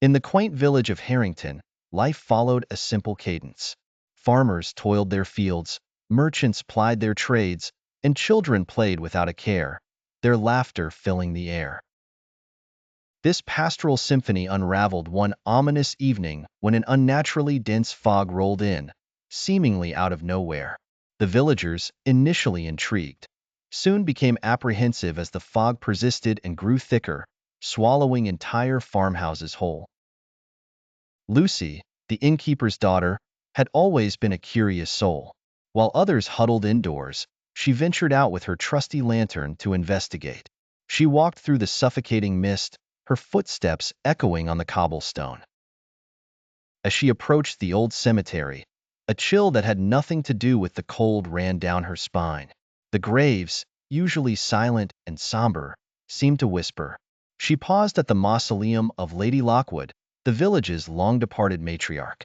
In the quaint village of Harrington, life followed a simple cadence. Farmers toiled their fields, merchants plied their trades, and children played without a care, their laughter filling the air. This pastoral symphony unraveled one ominous evening when an unnaturally dense fog rolled in, seemingly out of nowhere. The villagers, initially intrigued, soon became apprehensive as the fog persisted and grew thicker, swallowing entire farmhouses whole. Lucy, the innkeeper's daughter, had always been a curious soul. While others huddled indoors, she ventured out with her trusty lantern to investigate. She walked through the suffocating mist, her footsteps echoing on the cobblestone. As she approached the old cemetery, a chill that had nothing to do with the cold ran down her spine. The graves, usually silent and somber, seemed to whisper. She paused at the mausoleum of Lady Lockwood, the village's long-departed matriarch.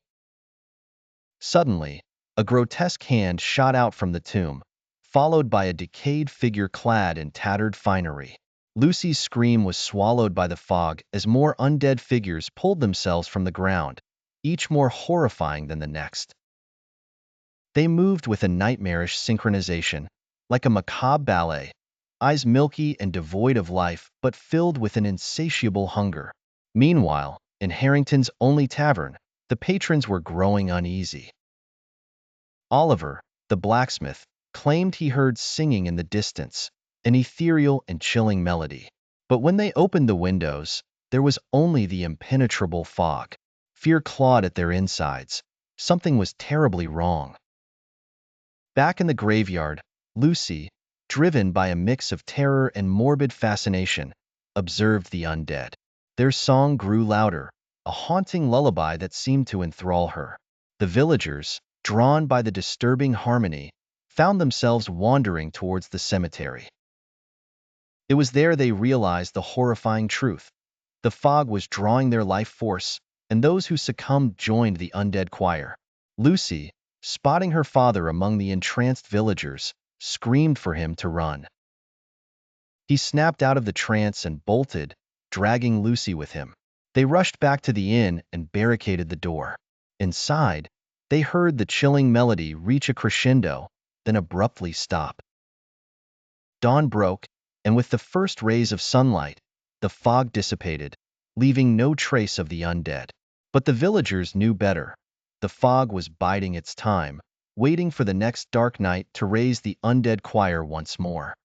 Suddenly, a grotesque hand shot out from the tomb, followed by a decayed figure clad in tattered finery. Lucy's scream was swallowed by the fog as more undead figures pulled themselves from the ground, each more horrifying than the next. They moved with a nightmarish synchronization, like a macabre ballet, eyes milky and devoid of life but filled with an insatiable hunger. Meanwhile, in Harrington's only tavern, the patrons were growing uneasy. Oliver, the blacksmith, claimed he heard singing in the distance, an ethereal and chilling melody. But when they opened the windows, there was only the impenetrable fog. Fear clawed at their insides. Something was terribly wrong. Back in the graveyard, Lucy, driven by a mix of terror and morbid fascination, observed the undead. Their song grew louder, a haunting lullaby that seemed to enthrall her. The villagers, drawn by the disturbing harmony, found themselves wandering towards the cemetery. It was there they realized the horrifying truth. The fog was drawing their life force, and those who succumbed joined the undead choir. Lucy, spotting her father among the entranced villagers, screamed for him to run. He snapped out of the trance and bolted, dragging Lucy with him. They rushed back to the inn and barricaded the door. Inside, they heard the chilling melody reach a crescendo, then abruptly stop. Dawn broke, and with the first rays of sunlight, the fog dissipated, leaving no trace of the undead. But the villagers knew better. The fog was biding its time, waiting for the next dark night to raise the undead choir once more.